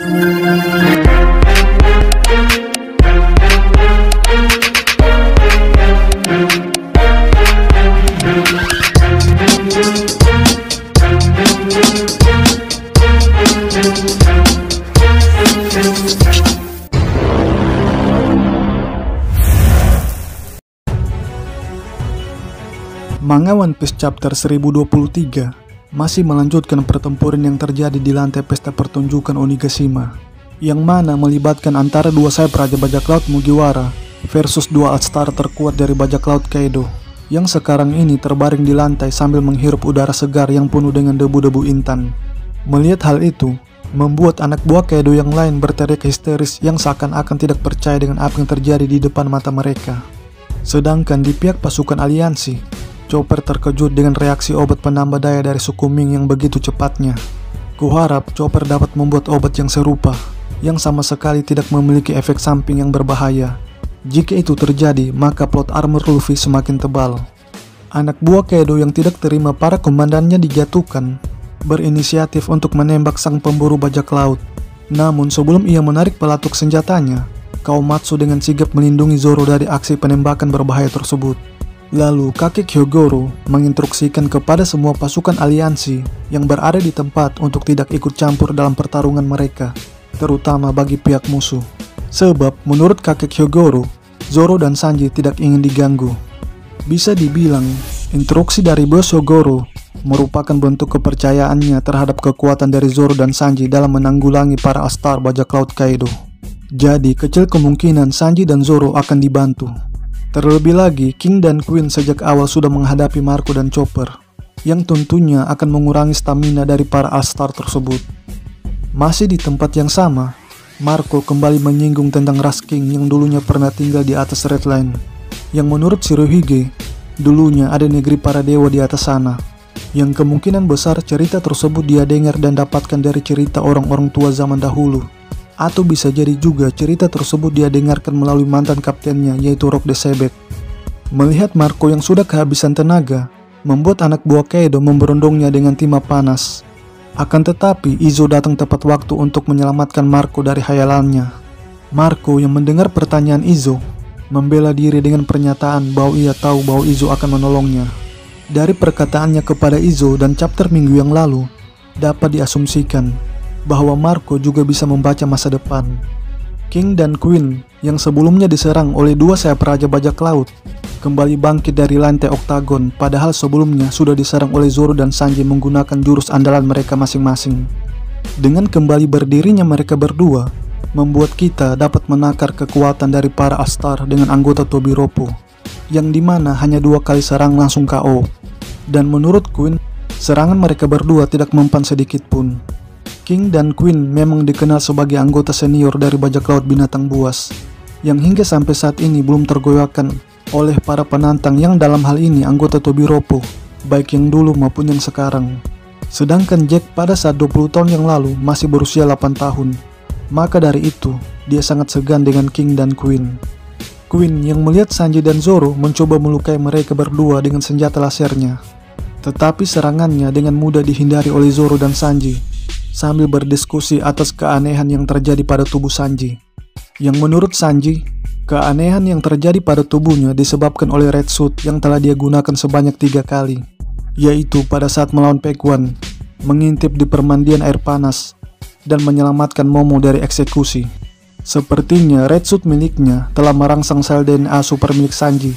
Manga One Piece Chapter 1023 masih melanjutkan pertempuran yang terjadi di lantai pesta pertunjukan Onigashima, yang mana melibatkan antara dua sayap Raja Bajak Laut Mugiwara versus dua All-Star terkuat dari Bajak Laut Kaido, yang sekarang ini terbaring di lantai sambil menghirup udara segar yang penuh dengan debu-debu intan. Melihat hal itu, membuat anak buah Kaido yang lain berteriak histeris yang seakan-akan tidak percaya dengan apa yang terjadi di depan mata mereka. Sedangkan di pihak pasukan aliansi, Chopper terkejut dengan reaksi obat penambah daya dari suku Ming yang begitu cepatnya. Kuharap Chopper dapat membuat obat yang serupa, yang sama sekali tidak memiliki efek samping yang berbahaya. Jika itu terjadi, maka plot armor Luffy semakin tebal. Anak buah Kaido yang tidak terima para komandannya dijatuhkan, berinisiatif untuk menembak sang pemburu bajak laut. Namun sebelum ia menarik pelatuk senjatanya, Kawamatsu dengan sigap melindungi Zoro dari aksi penembakan berbahaya tersebut. Lalu kakek Hyogoro menginstruksikan kepada semua pasukan aliansi yang berada di tempat untuk tidak ikut campur dalam pertarungan mereka, terutama bagi pihak musuh. Sebab menurut kakek Hyogoro, Zoro dan Sanji tidak ingin diganggu. Bisa dibilang, instruksi dari bos Hyogoro merupakan bentuk kepercayaannya terhadap kekuatan dari Zoro dan Sanji dalam menanggulangi para All-Star Bajak Laut Kaido. Jadi kecil kemungkinan Sanji dan Zoro akan dibantu. Terlebih lagi, King dan Queen sejak awal sudah menghadapi Marco dan Chopper, yang tentunya akan mengurangi stamina dari para All-Star tersebut. Masih di tempat yang sama, Marco kembali menyinggung tentang Rasking yang dulunya pernah tinggal di atas Red Line, yang menurut Shirohige, dulunya ada negeri para dewa di atas sana, yang kemungkinan besar cerita tersebut dia dengar dan dapatkan dari cerita orang-orang tua zaman dahulu. Atau bisa jadi juga cerita tersebut dia dengarkan melalui mantan kaptennya, yaitu Rock the Sebek. Melihat Marco yang sudah kehabisan tenaga, membuat anak buah Kaido memberondongnya dengan timah panas. Akan tetapi, Izo datang tepat waktu untuk menyelamatkan Marco dari hayalannya. Marco yang mendengar pertanyaan Izo, membela diri dengan pernyataan bahwa ia tahu bahwa Izo akan menolongnya. Dari perkataannya kepada Izo dan chapter minggu yang lalu, dapat diasumsikan bahwa Marco juga bisa membaca masa depan. King dan Queen yang sebelumnya diserang oleh dua sayap Raja Bajak Laut kembali bangkit dari lantai oktagon, padahal sebelumnya sudah diserang oleh Zoro dan Sanji menggunakan jurus andalan mereka masing-masing. Dengan kembali berdirinya mereka berdua, membuat kita dapat menakar kekuatan dari para All-Star dengan anggota Tobiropo, yang dimana hanya 2 kali serang langsung KO. Dan menurut Queen, serangan mereka berdua tidak mempan sedikit pun. King dan Queen memang dikenal sebagai anggota senior dari Bajak Laut Binatang Buas, yang hingga sampai saat ini belum tergoyahkan oleh para penantang yang dalam hal ini anggota Tobiropo, baik yang dulu maupun yang sekarang. Sedangkan Jack pada saat 20 tahun yang lalu masih berusia 8 tahun, maka dari itu dia sangat segan dengan King dan Queen. Queen yang melihat Sanji dan Zoro mencoba melukai mereka berdua dengan senjata lasernya, tetapi serangannya dengan mudah dihindari oleh Zoro dan Sanji, sambil berdiskusi atas keanehan yang terjadi pada tubuh Sanji. Yang menurut Sanji, keanehan yang terjadi pada tubuhnya disebabkan oleh red suit yang telah dia gunakan sebanyak 3 kali, yaitu pada saat melawan Pegwan, mengintip di permandian air panas, dan menyelamatkan Momo dari eksekusi. Sepertinya red suit miliknya telah merangsang sel DNA super milik Sanji,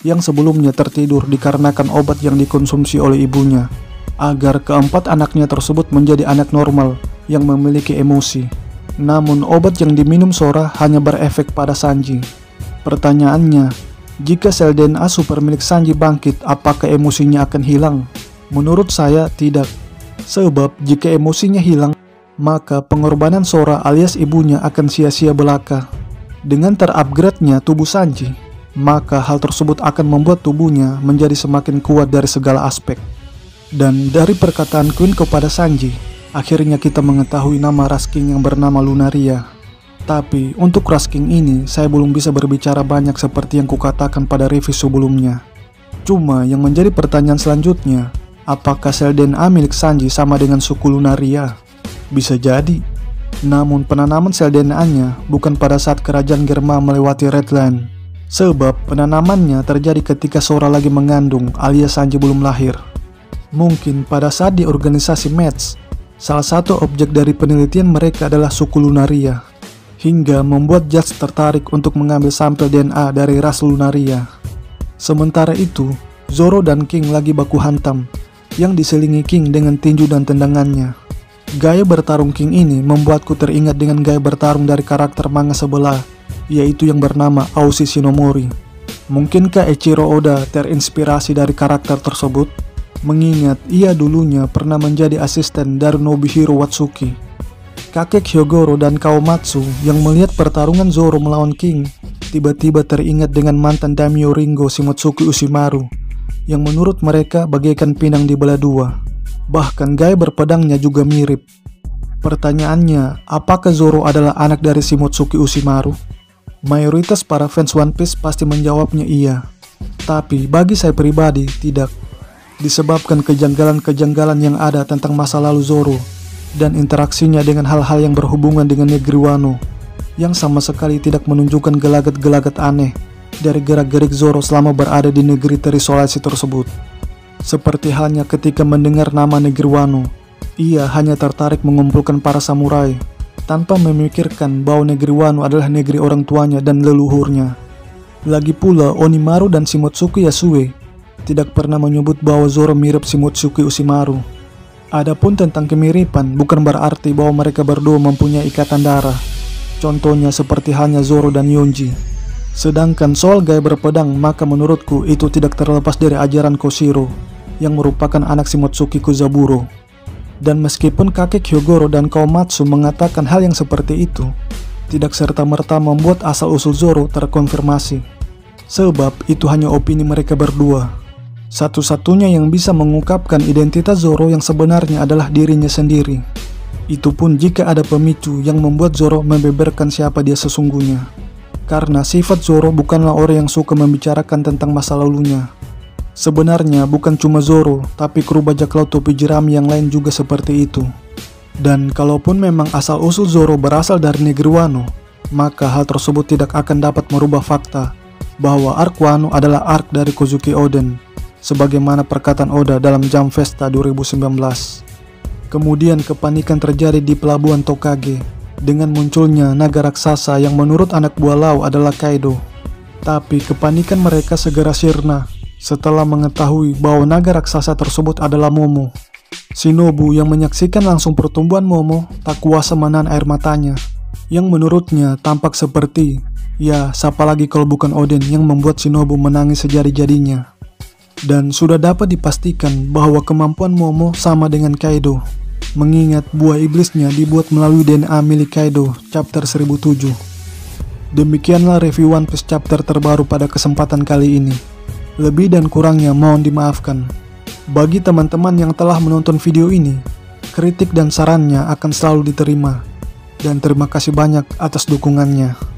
yang sebelumnya tertidur dikarenakan obat yang dikonsumsi oleh ibunya, agar keempat anaknya tersebut menjadi anak normal yang memiliki emosi. Namun obat yang diminum Sora hanya berefek pada Sanji. Pertanyaannya, jika sel DNA super milik Sanji bangkit, apakah emosinya akan hilang? Menurut saya tidak. Sebab jika emosinya hilang, maka pengorbanan Sora alias ibunya akan sia-sia belaka. Dengan terupgrade-nya tubuh Sanji, maka hal tersebut akan membuat tubuhnya menjadi semakin kuat dari segala aspek. Dan dari perkataan Queen kepada Sanji, akhirnya kita mengetahui nama Rasking yang bernama Lunaria. Tapi untuk Rasking ini saya belum bisa berbicara banyak seperti yang kukatakan pada review sebelumnya. Cuma yang menjadi pertanyaan selanjutnya, apakah sel DNA milik Sanji sama dengan suku Lunaria? Bisa jadi. Namun penanaman sel DNA-nya bukan pada saat kerajaan Germa melewati Redland, sebab penanamannya terjadi ketika Sora lagi mengandung alias Sanji belum lahir. Mungkin pada saat di organisasi Match, salah satu objek dari penelitian mereka adalah suku Lunaria, hingga membuat Judge tertarik untuk mengambil sampel DNA dari ras Lunaria. Sementara itu, Zoro dan King lagi baku hantam, yang diselingi King dengan tinju dan tendangannya. Gaya bertarung King ini membuatku teringat dengan gaya bertarung dari karakter manga sebelah, yaitu yang bernama Aushi Shinomori. Mungkinkah Eiichiro Oda terinspirasi dari karakter tersebut? Mengingat ia dulunya pernah menjadi asisten dari Nobuhiro Watsuki. Kakek Hyogoro dan Kawamatsu yang melihat pertarungan Zoro melawan King tiba-tiba teringat dengan mantan daimyo Ringo Shimotsuki Ushimaru, yang menurut mereka bagaikan pinang dibelah dua. Bahkan gaya berpedangnya juga mirip. Pertanyaannya, apakah Zoro adalah anak dari Shimotsuki Ushimaru? Mayoritas para fans One Piece pasti menjawabnya iya. Tapi bagi saya pribadi, tidak. Disebabkan kejanggalan-kejanggalan yang ada tentang masa lalu Zoro dan interaksinya dengan hal-hal yang berhubungan dengan negeri Wano, yang sama sekali tidak menunjukkan gelagat-gelagat aneh dari gerak-gerik Zoro selama berada di negeri terisolasi tersebut. Seperti halnya ketika mendengar nama negeri Wano, ia hanya tertarik mengumpulkan para samurai, tanpa memikirkan bahwa negeri Wano adalah negeri orang tuanya dan leluhurnya. Lagi pula, Onimaru dan Shimotsuki Yasue tidak pernah menyebut bahwa Zoro mirip Shimotsuki Ushimaru. Adapun tentang kemiripan bukan berarti bahwa mereka berdua mempunyai ikatan darah. Contohnya seperti halnya Zoro dan Yonji. Sedangkan soal gaya berpedang, maka menurutku itu tidak terlepas dari ajaran Koshiro, yang merupakan anak Shimotsuki Kozaburo. Dan meskipun kakek Hyogoro dan Kawamatsu mengatakan hal yang seperti itu, tidak serta-merta membuat asal-usul Zoro terkonfirmasi. Sebab itu hanya opini mereka berdua. Satu-satunya yang bisa mengungkapkan identitas Zoro yang sebenarnya adalah dirinya sendiri. Itu pun jika ada pemicu yang membuat Zoro membeberkan siapa dia sesungguhnya. Karena sifat Zoro bukanlah orang yang suka membicarakan tentang masa lalunya. Sebenarnya bukan cuma Zoro, tapi kru bajak laut topi jerami yang lain juga seperti itu. Dan kalaupun memang asal-usul Zoro berasal dari negeri Wano, maka hal tersebut tidak akan dapat merubah fakta bahwa arc Wano adalah arc dari Kozuki Oden, sebagaimana perkataan Oda dalam Jump Festa 2019. Kemudian kepanikan terjadi di pelabuhan Tokage dengan munculnya naga raksasa yang menurut anak buah Lau adalah Kaido. Tapi kepanikan mereka segera sirna setelah mengetahui bahwa naga raksasa tersebut adalah Momo. Shinobu yang menyaksikan langsung pertumbuhan Momo tak kuasa menahan air matanya, yang menurutnya tampak seperti, ya siapa lagi kalau bukan Oden yang membuat Shinobu menangis sejadi-jadinya. Dan sudah dapat dipastikan bahwa kemampuan Momo sama dengan Kaido, mengingat buah iblisnya dibuat melalui DNA milik Kaido chapter 1007. Demikianlah review One Piece chapter terbaru pada kesempatan kali ini. Lebih dan kurangnya mohon dimaafkan. Bagi teman-teman yang telah menonton video ini, kritik dan sarannya akan selalu diterima. Dan terima kasih banyak atas dukungannya.